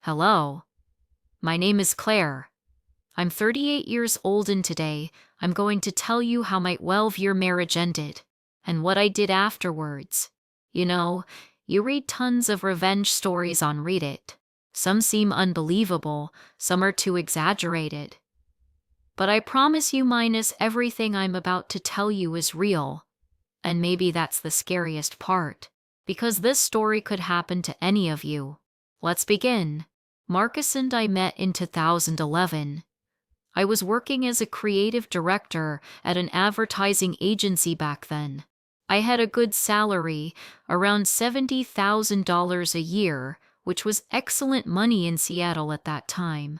Hello, my name is Claire. I'm 38 years old, and today I'm going to tell you how my 12-year marriage ended and what I did afterwards. You know, you read tons of revenge stories on Reddit. Some seem unbelievable, some are too exaggerated. But I promise you, minus everything I'm about to tell you is real. And maybe that's the scariest part, because this story could happen to any of you. Let's begin. Marcus and I met in 2011. I was working as a creative director at an advertising agency back then. I had a good salary, around $70,000 a year, which was excellent money in Seattle at that time.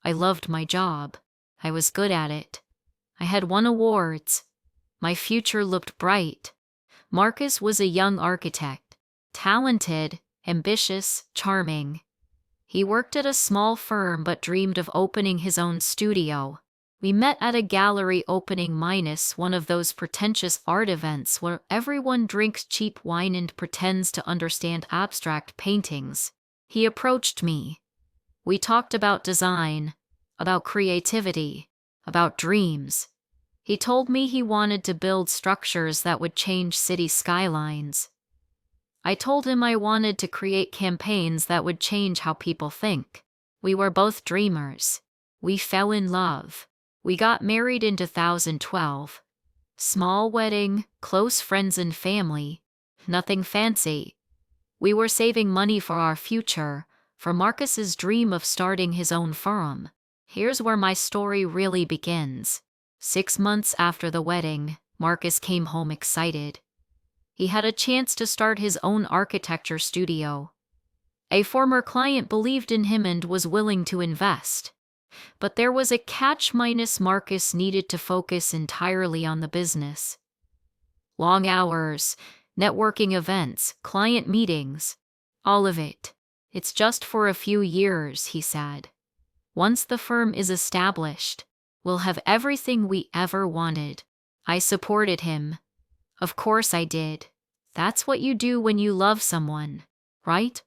I loved my job. I was good at it. I had won awards. My future looked bright. Marcus was a young architect, talented, ambitious, charming. He worked at a small firm but dreamed of opening his own studio. We met at a gallery opening, minus one of those pretentious art events where everyone drinks cheap wine and pretends to understand abstract paintings. He approached me. We talked about design, about creativity, about dreams. He told me he wanted to build structures that would change city skylines. I told him I wanted to create campaigns that would change how people think. We were both dreamers. We fell in love. We got married in 2012. Small wedding, close friends and family. Nothing fancy. We were saving money for our future, for Marcus's dream of starting his own firm. Here's where my story really begins. 6 months after the wedding, Marcus came home excited. He had a chance to start his own architecture studio. A former client believed in him and was willing to invest. But there was a catch, minus Marcus needed to focus entirely on the business. Long hours, networking events, client meetings, all of it. It's just for a few years, he said. Once the firm is established, we'll have everything we ever wanted. I supported him. Of course I did. That's what you do when you love someone, right?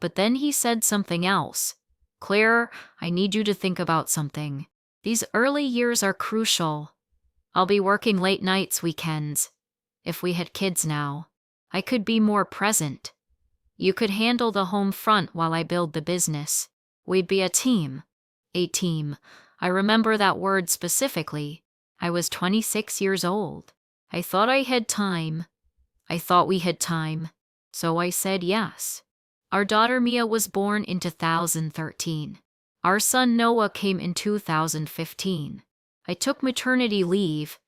But then he said something else. Claire, I need you to think about something. These early years are crucial. I'll be working late nights, weekends. If we had kids now, I could be more present. You could handle the home front while I build the business. We'd be a team. A team. I remember that word specifically. I was 26 years old. I thought I had time. I thought we had time. So I said yes. Our daughter Mia was born in 2013. Our son Noah came in 2015. I took maternity leave,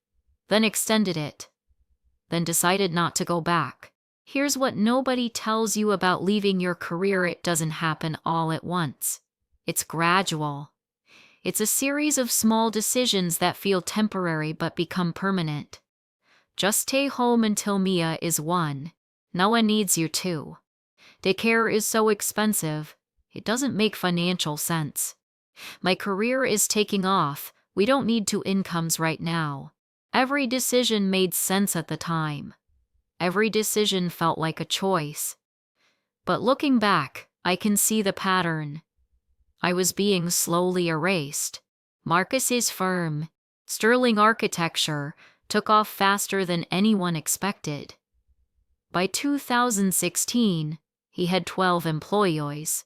then extended it, then decided not to go back. Here's what nobody tells you about leaving your career: it doesn't happen all at once. It's gradual. It's a series of small decisions that feel temporary but become permanent. Just stay home until Mia is 1. Noah needs you too. Daycare is so expensive, it doesn't make financial sense. My career is taking off. We don't need 2 incomes right now. Every decision made sense at the time. Every decision felt like a choice. But looking back, I can see the pattern. I was being slowly erased. Marcus's firm, Sterling Architecture, took off faster than anyone expected. By 2016, he had 12 employees.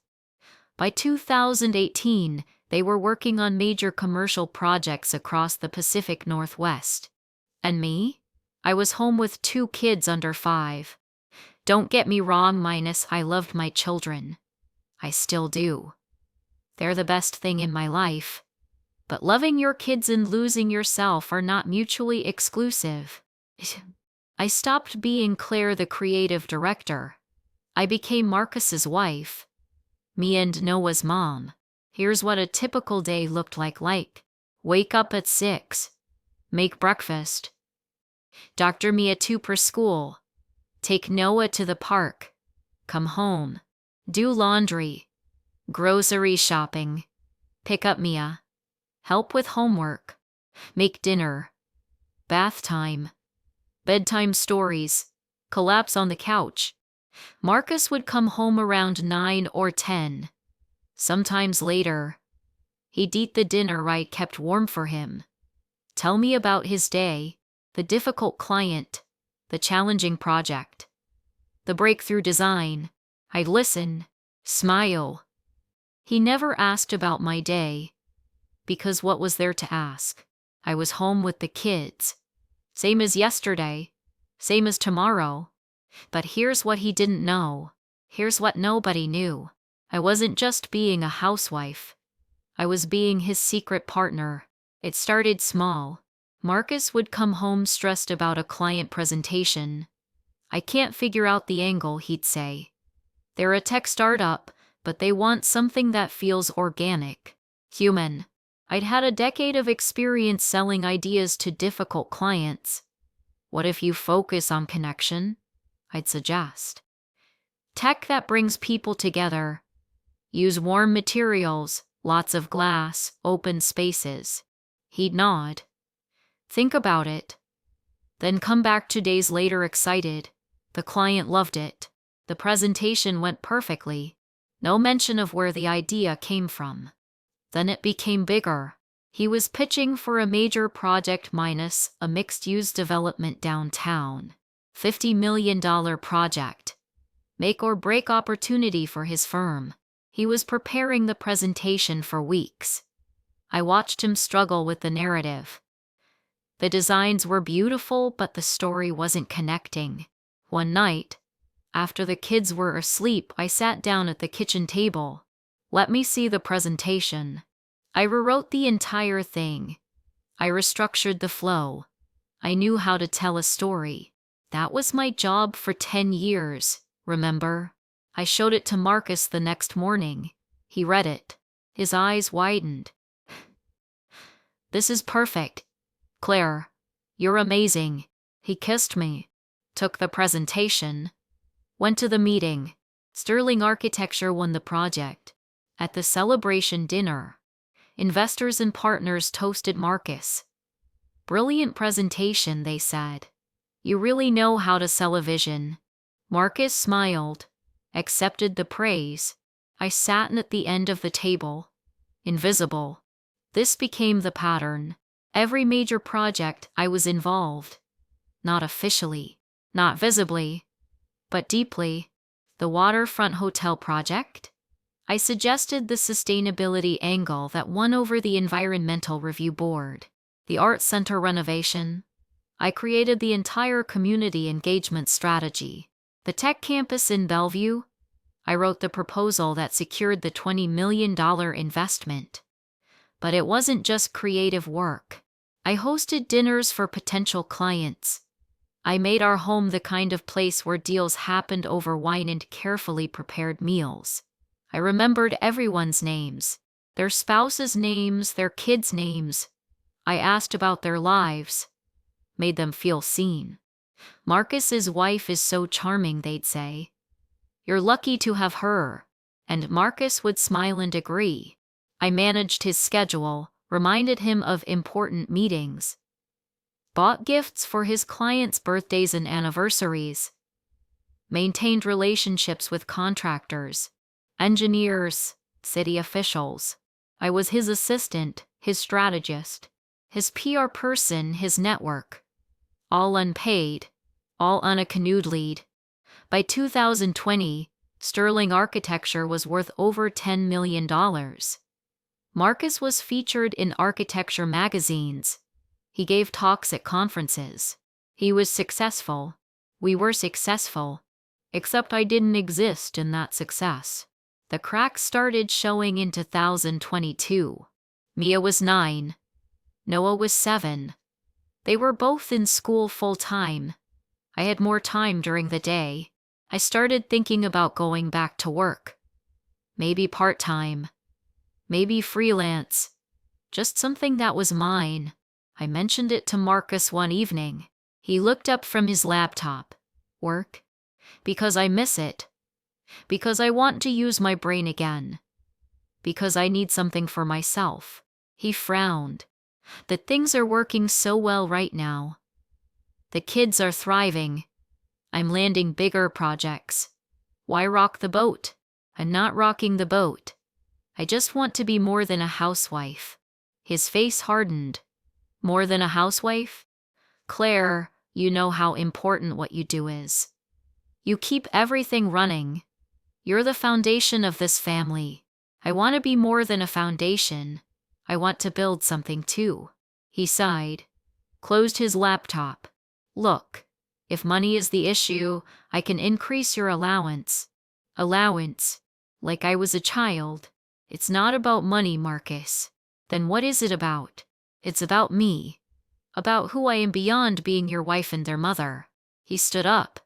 By 2018, they were working on major commercial projects across the Pacific Northwest. And me? I was home with 2 kids under 5. Don't get me wrong, minus I loved my children. I still do. They're the best thing in my life. But loving your kids and losing yourself are not mutually exclusive. I stopped being Claire, the creative director. I became Marcus's wife. Me and Noah's mom. Here's what a typical day looked like. Wake up at 6. Make breakfast. Dr. Mia to preschool. Take Noah to the park. Come home. Do laundry. Grocery shopping. Pick up Mia. Help with homework. Make dinner. Bath time. Bedtime stories. Collapse on the couch. Marcus would come home around 9 or 10. Sometimes later, he'd eat the dinner I kept warm for him. Tell me about his day, the difficult client, the challenging project, the breakthrough design. I'd listen, smile. He never asked about my day, because what was there to ask? I was home with the kids. Same as yesterday, same as tomorrow. But here's what he didn't know. Here's what nobody knew. I wasn't just being a housewife. I was being his secret partner. It started small. Marcus would come home stressed about a client presentation. I can't figure out the angle, he'd say. They're a tech startup, but they want something that feels organic, human. I'd had a decade of experience selling ideas to difficult clients. What if you focus on connection? I'd suggest. Tech that brings people together. Use warm materials, lots of glass, open spaces. He'd nod. Think about it. Then come back 2 days later excited. The client loved it. The presentation went perfectly. No mention of where the idea came from. Then it became bigger. He was pitching for a major project minus a mixed-use development downtown. $50 million project. Make or break opportunity for his firm. He was preparing the presentation for weeks. I watched him struggle with the narrative. The designs were beautiful, but the story wasn't connecting. One night, after the kids were asleep, I sat down at the kitchen table. Let me see the presentation. I rewrote the entire thing. I restructured the flow. I knew how to tell a story. That was my job for 10 years, remember? I showed it to Marcus the next morning. He read it. His eyes widened. This is perfect. Claire, you're amazing. He kissed me, took the presentation, went to the meeting. Sterling Architecture won the project. At the celebration dinner, investors and partners toasted Marcus. Brilliant presentation, they said. You really know how to sell a vision. Marcus smiled, accepted the praise. I sat at the end of the table, invisible. This became the pattern. Every major project I was involved. Not officially, not visibly, but deeply. The waterfront hotel project? I suggested the sustainability angle that won over the environmental review board. The art center renovation? I created the entire community engagement strategy. The tech campus in Bellevue? I wrote the proposal that secured the $20 million investment. But it wasn't just creative work. I hosted dinners for potential clients. I made our home the kind of place where deals happened over wine and carefully prepared meals. I remembered everyone's names, their spouses' names, their kids' names. I asked about their lives, made them feel seen. Marcus's wife is so charming, they'd say. You're lucky to have her. And Marcus would smile and agree. I managed his schedule, reminded him of important meetings, bought gifts for his clients' birthdays and anniversaries, maintained relationships with contractors, engineers, city officials. I was his assistant, his strategist, his PR person, his network. All unpaid, all on a canoed lead. By 2020, Sterling Architecture was worth over $10 million. Marcus was featured in architecture magazines. He gave talks at conferences. He was successful. We were successful. Except I didn't exist in that success. The cracks started showing in 2022. Mia was 9. Noah was 7. They were both in school full-time. I had more time during the day. I started thinking about going back to work. Maybe part-time. Maybe freelance. Just something that was mine. I mentioned it to Marcus one evening. He looked up from his laptop. Work? Because I miss it. Because I want to use my brain again. Because I need something for myself. He frowned. That things are working so well right now. The kids are thriving. I'm landing bigger projects. Why rock the boat? I'm not rocking the boat. I just want to be more than a housewife. His face hardened. More than a housewife? Claire, you know how important what you do is. You keep everything running. You're the foundation of this family. I want to be more than a foundation. I want to build something too. He sighed, closed his laptop. Look, if money is the issue, I can increase your allowance. Allowance? Like I was a child. It's not about money, Marcus. Then what is it about? It's about me. About who I am beyond being your wife and their mother. He stood up.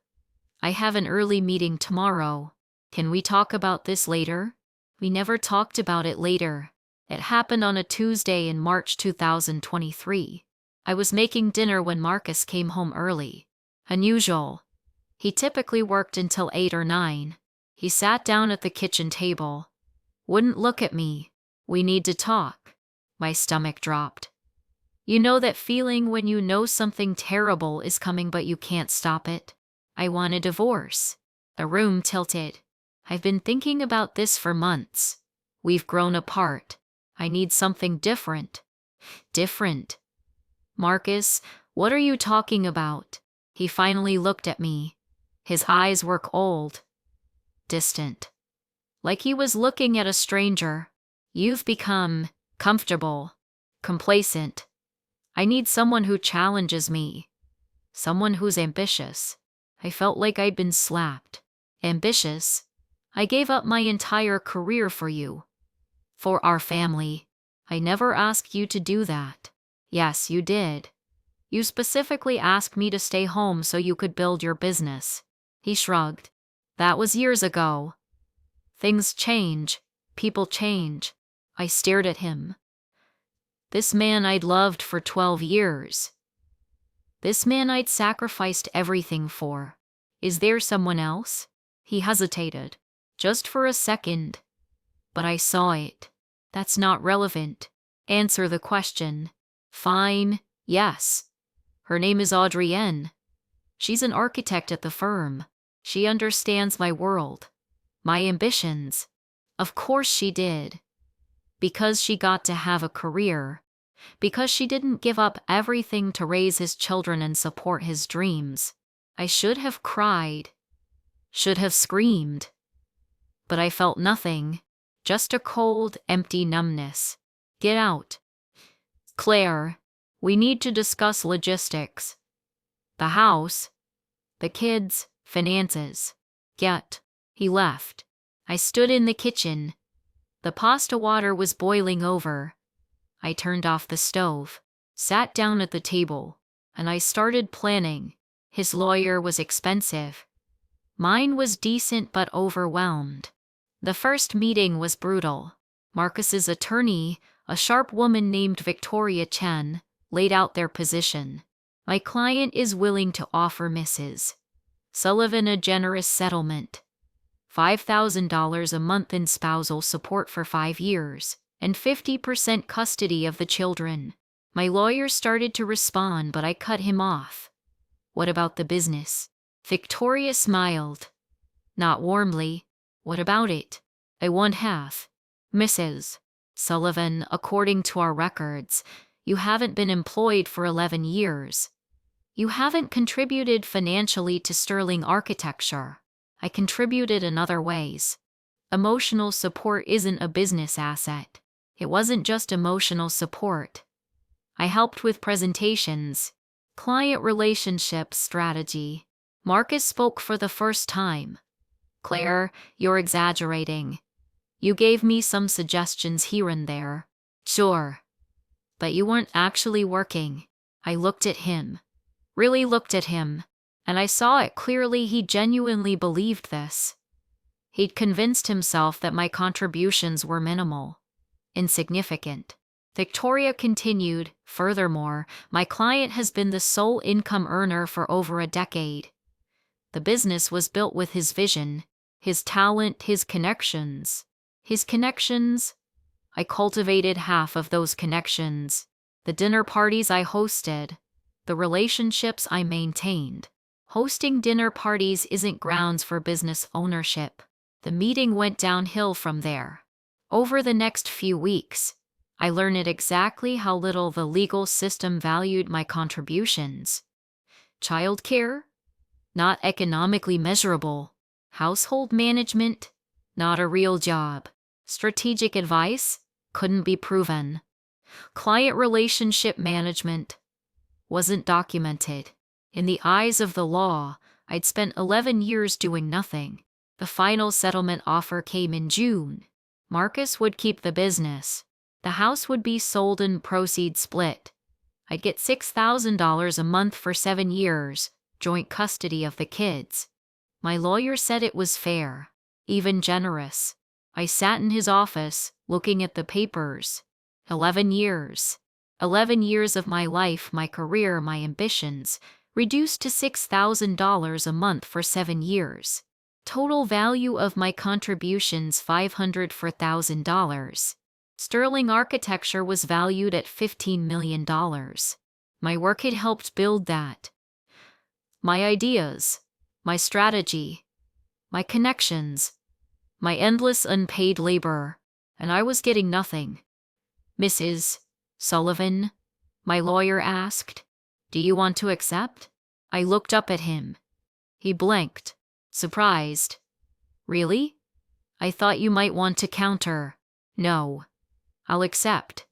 I have an early meeting tomorrow. Can we talk about this later? We never talked about it later. It happened on a Tuesday in March 2023. I was making dinner when Marcus came home early. Unusual. He typically worked until 8 or 9. He sat down at the kitchen table. Wouldn't look at me. We need to talk. My stomach dropped. You know that feeling when you know something terrible is coming but you can't stop it? I want a divorce. The room tilted. I've been thinking about this for months. We've grown apart. I need something different. Different. Marcus, what are you talking about? He finally looked at me. His eyes were cold. Distant. Like he was looking at a stranger. You've become comfortable. Complacent. I need someone who challenges me. Someone who's ambitious. I felt like I'd been slapped. Ambitious? I gave up my entire career for you. For our family. I never asked you to do that. Yes, you did. You specifically asked me to stay home so you could build your business. He shrugged. That was years ago. Things change. People change. I stared at him. This man I'd loved for 12 years. This man I'd sacrificed everything for. Is there someone else? He hesitated. Just for a second. But I saw it. That's not relevant. Answer the question. Fine, yes. Her name is Adrienne. She's an architect at the firm. She understands my world. My ambitions. Of course she did. Because she got to have a career. Because she didn't give up everything to raise his children and support his dreams. I should have cried. Should have screamed. But I felt nothing. Just a cold, empty numbness. Get out. Claire, we need to discuss logistics. The house. The kids. Finances. Get. He left. I stood in the kitchen. The pasta water was boiling over. I turned off the stove, sat down at the table, and I started planning. His lawyer was expensive. Mine was decent but overwhelmed. The first meeting was brutal. Marcus's attorney, a sharp woman named Victoria Chen, laid out their position. My client is willing to offer Mrs. Sullivan a generous settlement. $5,000 a month in spousal support for 5 years, and 50% custody of the children. My lawyer started to respond, but I cut him off. What about the business? Victoria smiled. Not warmly. What about it? I want half. Mrs. Sullivan, according to our records, you haven't been employed for 11 years. You haven't contributed financially to Sterling Architecture. I contributed in other ways. Emotional support isn't a business asset. It wasn't just emotional support. I helped with presentations, client relationship strategy. Marcus spoke for the first time. Claire, you're exaggerating. You gave me some suggestions here and there. Sure. But you weren't actually working. I looked at him. Really looked at him. And I saw it clearly he genuinely believed this. He'd convinced himself that my contributions were minimal. Insignificant. Victoria continued, furthermore, my client has been the sole income earner for over a decade. The business was built with his vision, his talent, his connections. His connections? I cultivated half of those connections. The dinner parties I hosted. The relationships I maintained. Hosting dinner parties isn't grounds for business ownership. The meeting went downhill from there. Over the next few weeks, I learned exactly how little the legal system valued my contributions. Childcare? Not economically measurable. Household management? Not a real job. Strategic advice? Couldn't be proven. Client relationship management? Wasn't documented. In the eyes of the law, I'd spent 11 years doing nothing. The final settlement offer came in June. Marcus would keep the business. The house would be sold and proceeds split. I'd get $6,000 a month for 7 years, joint custody of the kids. My lawyer said it was fair, even generous. I sat in his office, looking at the papers. 11 years. 11 years of my life, my career, my ambitions, reduced to $6,000 a month for 7 years. Total value of my contributions $500 for $1,000. Sterling Architecture was valued at $15 million. My work had helped build that. My ideas, my strategy, my connections, my endless unpaid labor, and I was getting nothing. Mrs. Sullivan, my lawyer asked, "Do you want to accept?" I looked up at him. He blinked, surprised. "Really? I thought you might want to counter." "No. I'll accept.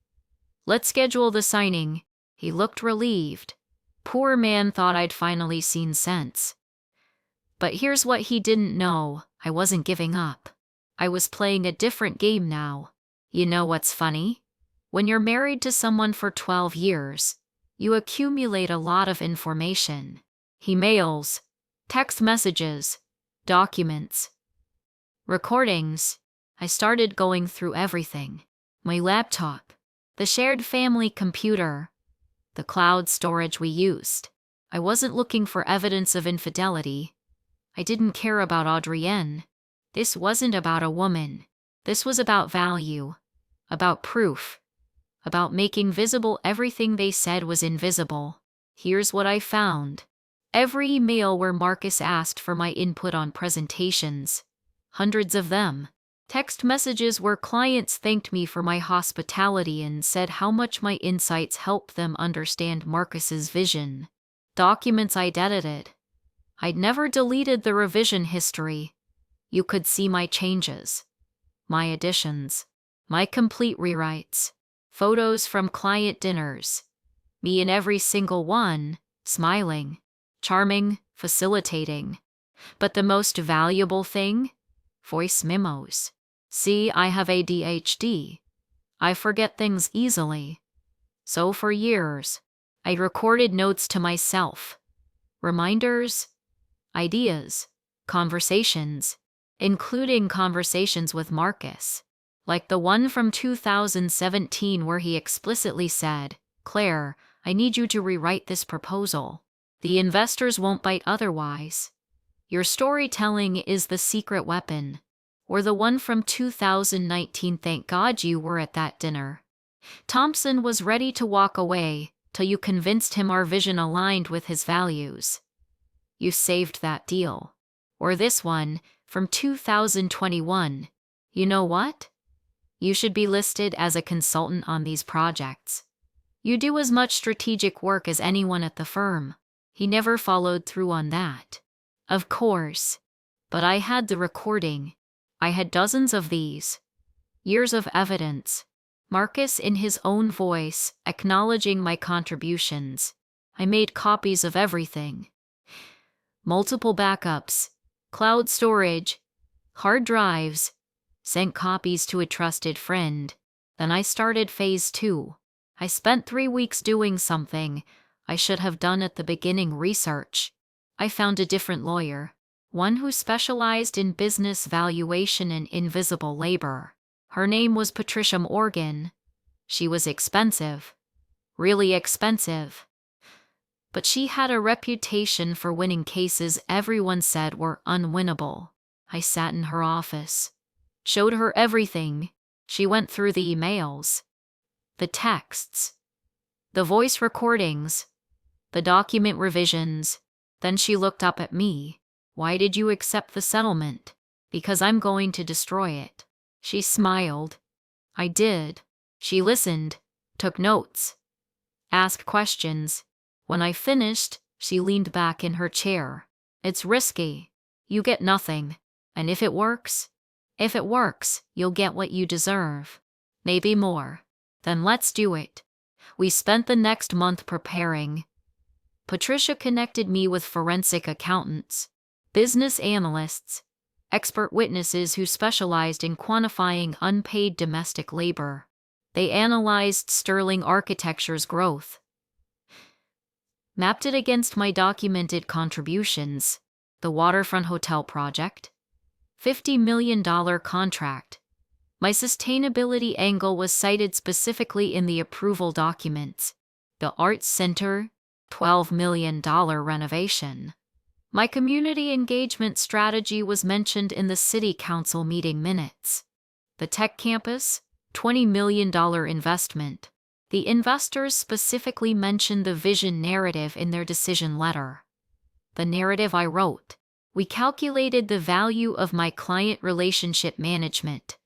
Let's schedule the signing." He looked relieved. Poor man thought I'd finally seen sense. But here's what he didn't know. I wasn't giving up. I was playing a different game now. You know what's funny? When you're married to someone for 12 years, you accumulate a lot of information. Emails, text messages, documents, recordings. I started going through everything. My laptop, the shared family computer, the cloud storage we used. I wasn't looking for evidence of infidelity. I didn't care about Adrienne. This wasn't about a woman. This was about value, about proof, about making visible everything they said was invisible. Here's what I found. Every email where Marcus asked for my input on presentations. Hundreds of them. Text messages where clients thanked me for my hospitality and said how much my insights helped them understand Marcus's vision. Documents I'd edited. I'd never deleted the revision history. You could see my changes, my additions, my complete rewrites. Photos from client dinners. Me in every single one, smiling, charming, facilitating. But the most valuable thing? Voice memos. See, I have ADHD. I forget things easily. So for years, I recorded notes to myself. Reminders, ideas, conversations, including conversations with Marcus. Like the one from 2017 where he explicitly said, "Claire, I need you to rewrite this proposal. The investors won't bite otherwise. Your storytelling is the secret weapon." Or the one from 2019, "Thank God you were at that dinner. Thompson was ready to walk away till you convinced him our vision aligned with his values. You saved that deal." Or this one from 2021, "You know what? You should be listed as a consultant on these projects. You do as much strategic work as anyone at the firm." He never followed through on that. Of course. But I had the recording. I had dozens of these. Years of evidence. Marcus in his own voice, acknowledging my contributions. I made copies of everything. Multiple backups, cloud storage, hard drives, sent copies to a trusted friend. Then I started phase 2. I spent 3 weeks doing something I should have done at the beginning: research. I found a different lawyer, one who specialized in business valuation and invisible labor. Her name was Patricia Morgan. She was expensive, really expensive. But she had a reputation for winning cases everyone said were unwinnable. I sat in her office, showed her everything. She went through the emails, the texts, the voice recordings, the document revisions. Then she looked up at me. "Why did you accept the settlement?" "Because I'm going to destroy it." She smiled. I did. She listened, took notes, asked questions. When I finished, she leaned back in her chair. It's risky. You get nothing. And if it works, you'll get what you deserve. Maybe more. Then let's do it. We spent the next month preparing. Patricia connected me with forensic accountants, business analysts, expert witnesses who specialized in quantifying unpaid domestic labor. They analyzed Sterling Architecture's growth, mapped it against my documented contributions, the waterfront hotel project, $50 million contract. My sustainability angle was cited specifically in the approval documents. The Arts Center, $12 million renovation. My community engagement strategy was mentioned in the City Council meeting minutes. The tech campus, $20 million investment. The investors specifically mentioned the vision narrative in their decision letter. The narrative I wrote. We calculated the value of my client relationship management.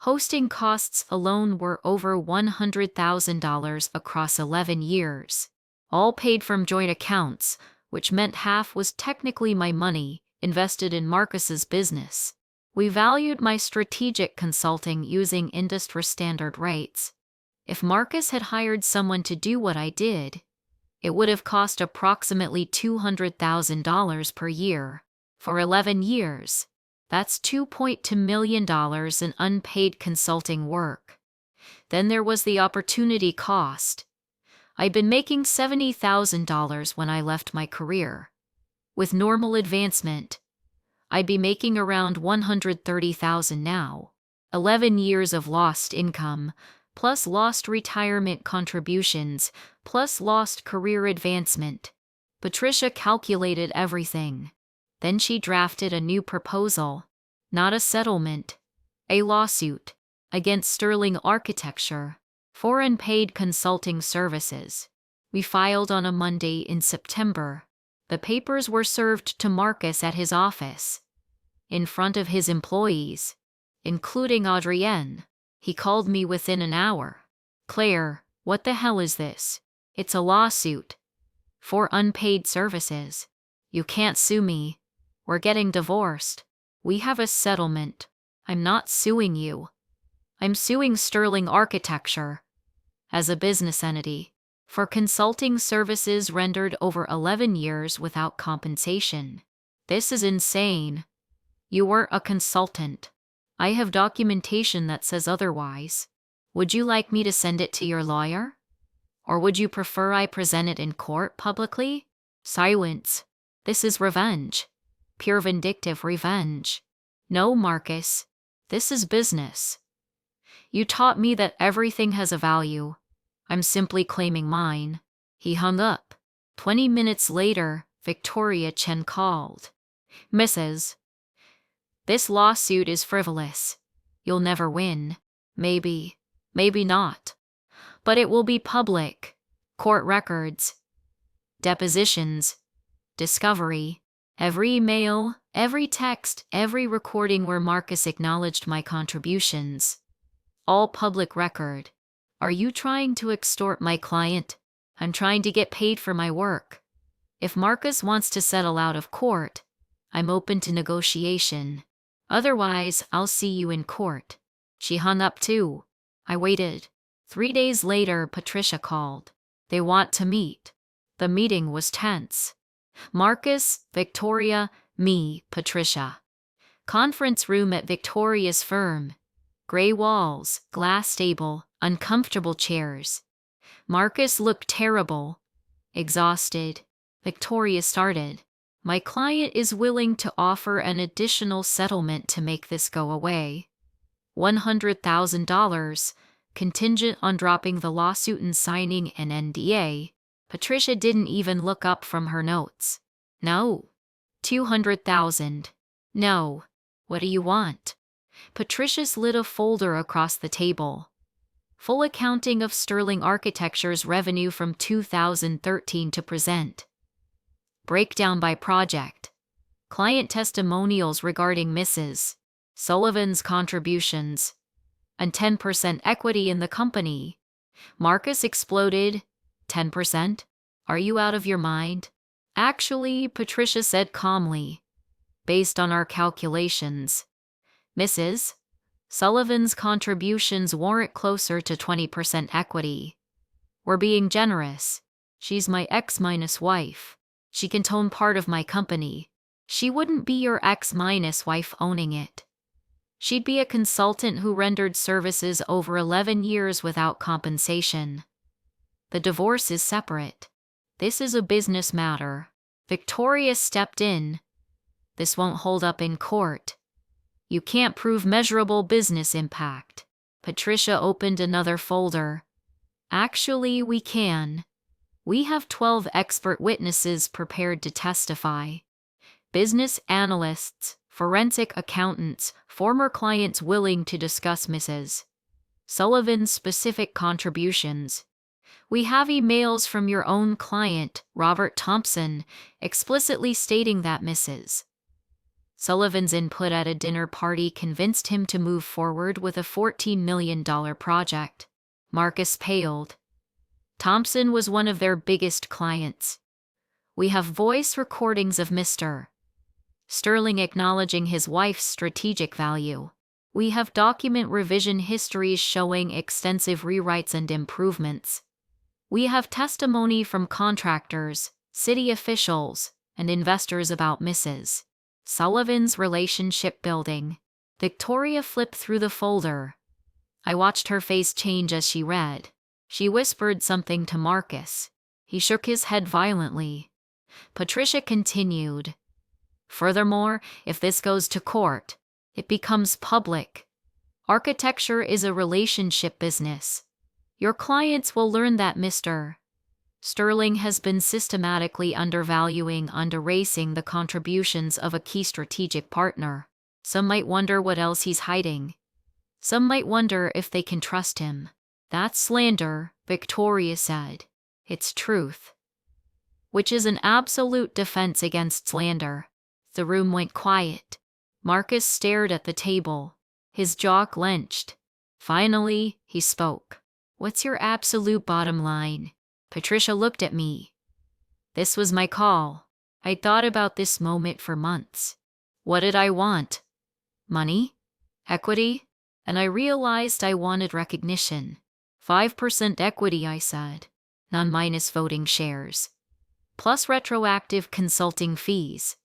Hosting costs alone were over $100,000 across 11 years. All paid from joint accounts, which meant half was technically my money, invested in Marcus's business. We valued my strategic consulting using industry standard rates. If Marcus had hired someone to do what I did, it would have cost approximately $200,000 per year. For 11 years, that's $2.2 million in unpaid consulting work. Then there was the opportunity cost. I'd been making $70,000 when I left my career. With normal advancement, I'd be making around $130,000 now. 11 years of lost income, plus lost retirement contributions, plus lost career advancement. Patricia calculated everything. Then she drafted a new proposal, not a settlement, a lawsuit, against Sterling Architecture for unpaid consulting services. We filed on a Monday in September. The papers were served to Marcus at his office, in front of his employees, including Adrienne. He called me within an hour. Claire, what the hell is this? It's a lawsuit. For unpaid services. You can't sue me. We're getting divorced. We have a settlement. I'm not suing you. I'm suing Sterling Architecture as a business entity for consulting services rendered over 11 years without compensation. This is insane. You were a consultant. I have documentation that says otherwise. Would you like me to send it to your lawyer? Or would you prefer I present it in court publicly? Silence. This is revenge. Pure vindictive revenge. No, Marcus. This is business. You taught me that everything has a value. I'm simply claiming mine. He hung up. 20 minutes later, Victoria Chen called. Mrs. This lawsuit is frivolous. You'll never win. Maybe. Maybe not. But it will be public. Court records. Depositions. Discovery. Every email, every text, every recording where Marcus acknowledged my contributions. All public record. Are you trying to extort my client? I'm trying to get paid for my work. If Marcus wants to settle out of court, I'm open to negotiation. Otherwise, I'll see you in court. She hung up too. I waited. 3 days later, Patricia called. They want to meet. The meeting was tense. Marcus, Victoria, me, Patricia. Conference room at Victoria's firm. Gray walls, glass table, uncomfortable chairs. Marcus looked terrible, exhausted. Victoria started. My client is willing to offer an additional settlement to make this go away. $100,000, contingent on dropping the lawsuit and signing an NDA. Patricia didn't even look up from her notes. No. $200,000. No. What do you want? Patricia slid a folder across the table. Full accounting of Sterling Architecture's revenue from 2013 to present. Breakdown by project. Client testimonials regarding Mrs. Sullivan's contributions. and 10% equity in the company. Marcus exploded. 10%? Are you out of your mind? Actually, Patricia said calmly, based on our calculations, Mrs. Sullivan's contributions warrant closer to 20% equity. We're being generous. She's my ex-wife. She can own part of my company. She wouldn't be your ex-wife owning it. She'd be a consultant who rendered services over 11 years without compensation. The divorce is separate. This is a business matter. Victoria stepped in. This won't hold up in court. You can't prove measurable business impact. Patricia opened another folder. Actually, we can. We have 12 expert witnesses prepared to testify. Business analysts, forensic accountants, former clients willing to discuss Mrs. Sullivan's specific contributions. We have emails from your own client, Robert Thompson, explicitly stating that Mrs. Sullivan's input at a dinner party convinced him to move forward with a $14 million project. Marcus paled. Thompson was one of their biggest clients. We have voice recordings of Mr. Sterling acknowledging his wife's strategic value. We have document revision histories showing extensive rewrites and improvements. We have testimony from contractors, city officials, and investors about Mrs. Sullivan's relationship building. Victoria flipped through the folder. I watched her face change as she read. She whispered something to Marcus. He shook his head violently. Patricia continued. Furthermore, if this goes to court, it becomes public. Architecture is a relationship business. Your clients will learn that Mr. Sterling has been systematically underracing the contributions of a key strategic partner. Some might wonder what else he's hiding. Some might wonder if they can trust him. That's slander, Victoria said. It's truth. Which is an absolute defense against slander. The room went quiet. Marcus stared at the table. His jaw clenched. Finally, he spoke. What's your absolute bottom line? Patricia looked at me. This was my call. I'd thought about this moment for months. What did I want? Money? Equity? And I realized I wanted recognition. 5% equity, I said. Non-minus voting shares. Plus retroactive consulting fees.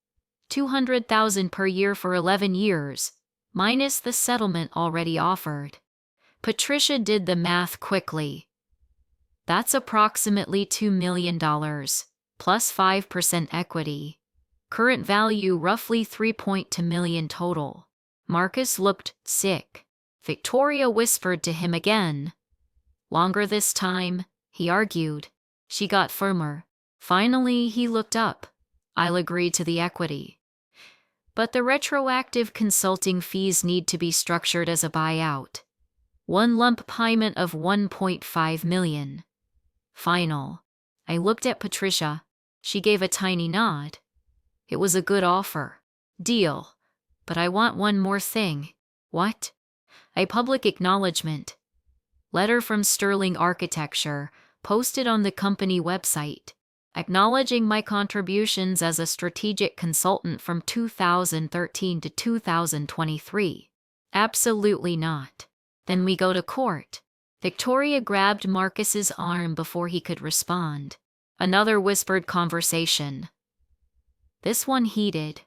$200,000 per year for 11 years, minus the settlement already offered. Patricia did the math quickly. That's approximately $2 million, plus 5% equity. Current value roughly $3.2 million total. Marcus looked sick. Victoria whispered to him again. Longer this time, he argued. She got firmer. Finally, he looked up. I'll agree to the equity. But the retroactive consulting fees need to be structured as a buyout. One lump payment of $1.5 million. Final. I looked at Patricia. She gave a tiny nod. It was a good offer. Deal. But I want one more thing. What? A public acknowledgement. Letter from Sterling Architecture, posted on the company website, acknowledging my contributions as a strategic consultant from 2013 to 2023. Absolutely not. Then we go to court. Victoria grabbed Marcus's arm before he could respond. Another whispered conversation. This one heated.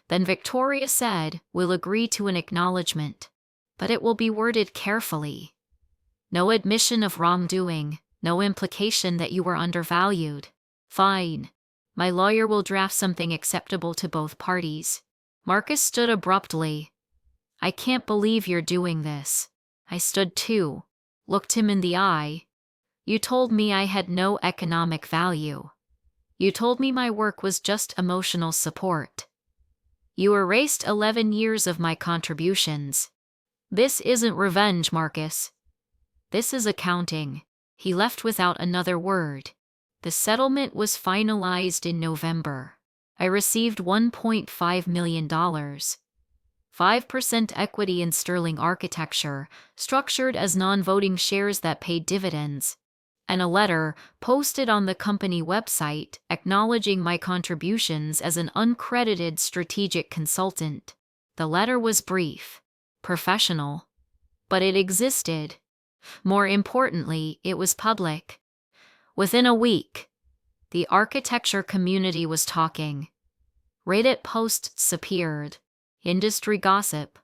Then Victoria said, we'll agree to an acknowledgement. But it will be worded carefully. No admission of wrongdoing, no implication that you were undervalued. Fine. My lawyer will draft something acceptable to both parties. Marcus stood abruptly. I can't believe you're doing this. I stood too, looked him in the eye. You told me I had no economic value. You told me my work was just emotional support. You erased 11 years of my contributions. This isn't revenge, Marcus. This is accounting. He left without another word. The settlement was finalized in November. I received $1.5 million. 5% equity in Sterling Architecture, structured as non-voting shares that paid dividends, and a letter posted on the company website acknowledging my contributions as an uncredited strategic consultant. The letter was brief, professional, but it existed. More importantly, it was public. Within a week, the architecture community was talking. Reddit posts appeared. Industry gossip.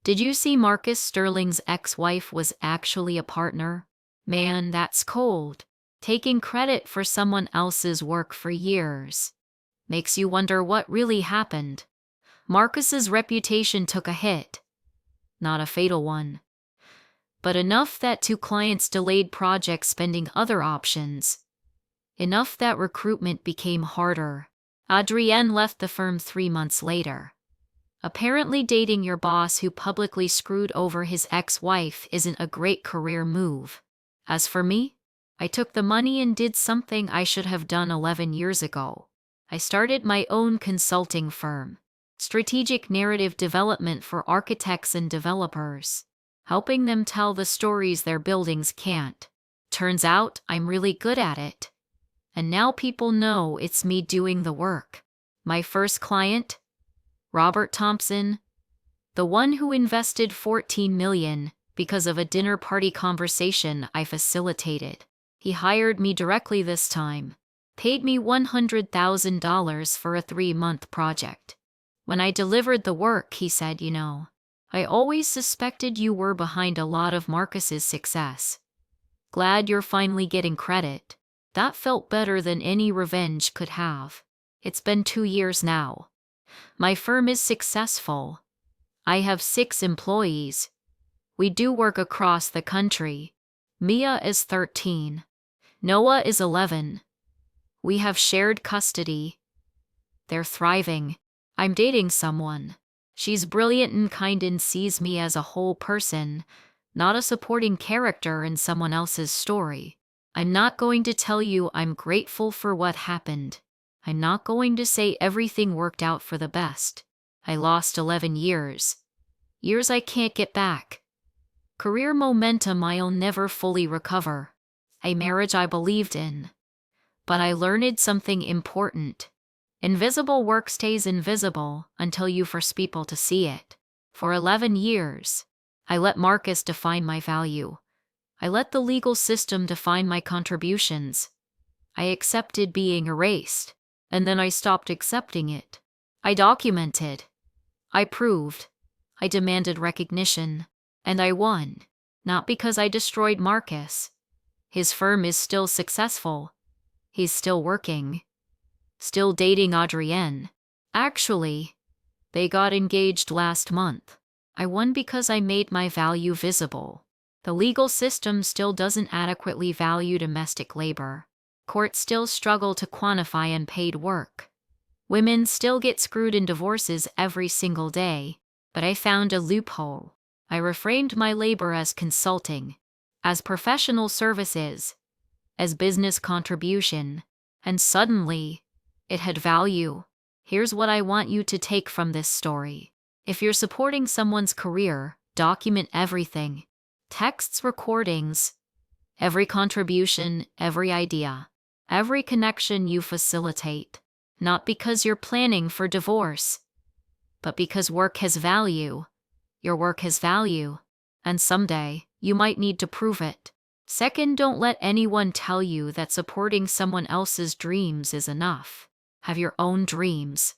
Did you see Marcus Sterling's ex-wife was actually a partner? Man, that's cold. Taking credit for someone else's work for years. Makes you wonder what really happened. Marcus's reputation took a hit. Not a fatal one, but enough that two clients delayed project spending other options. Enough that recruitment became harder. Adrienne left the firm 3 months later. Apparently dating your boss who publicly screwed over his ex-wife isn't a great career move. As for me, I took the money and did something I should have done 11 years ago. I started my own consulting firm. Strategic narrative development for architects and developers, helping them tell the stories their buildings can't. Turns out I'm really good at it. And now people know it's me doing the work. My first client? Robert Thompson, the one who invested $14 million because of a dinner party conversation I facilitated. He hired me directly this time, paid me $100,000 for a 3-month project. When I delivered the work, he said, I always suspected you were behind a lot of Marcus's success. Glad you're finally getting credit. That felt better than any revenge could have. It's been 2 years now. My firm is successful. I have 6 employees. We do work across the country. Mia is 13. Noah is 11. We have shared custody. They're thriving. I'm dating someone. She's brilliant and kind and sees me as a whole person, not a supporting character in someone else's story. I'm not going to tell you I'm grateful for what happened. I'm not going to say everything worked out for the best. I lost 11 years. Years I can't get back. Career momentum I'll never fully recover. A marriage I believed in. But I learned something important. Invisible work stays invisible until you force people to see it. For 11 years, I let Marcus define my value. I let the legal system define my contributions. I accepted being erased, and then I stopped accepting it. I documented. I proved. I demanded recognition, and I won. Not because I destroyed Marcus. His firm is still successful. He's still working. Still dating Adrienne. Actually, they got engaged last month. I won because I made my value visible. The legal system still doesn't adequately value domestic labor. Courts still struggle to quantify unpaid work. Women still get screwed in divorces every single day. But I found a loophole. I reframed my labor as consulting, as professional services, as business contribution, and suddenly, it had value. Here's what I want you to take from this story. If you're supporting someone's career, document everything. Texts, recordings, every contribution, every idea, every connection you facilitate. Not because you're planning for divorce, but because work has value. Your work has value, and someday, you might need to prove it. Second, don't let anyone tell you that supporting someone else's dreams is enough. Have your own dreams.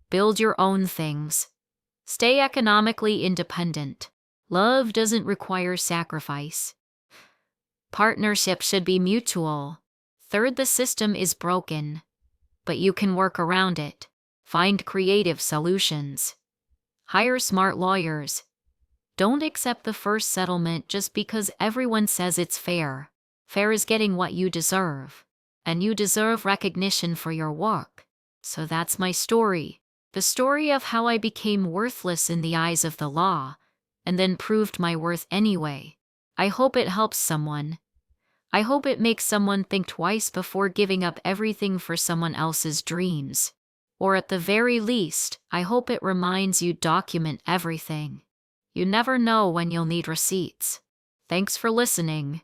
Build your own things. Stay economically independent. Love doesn't require sacrifice. Partnership should be mutual. Third, the system is broken, but you can work around it. Find creative solutions. Hire smart lawyers. Don't accept the first settlement just because everyone says it's fair. Fair is getting what you deserve. And you deserve recognition for your work. So that's my story. The story of how I became worthless in the eyes of the law, and then proved my worth anyway. I hope it helps someone. I hope it makes someone think twice before giving up everything for someone else's dreams. Or at the very least, I hope it reminds you document everything. You never know when you'll need receipts. Thanks for listening.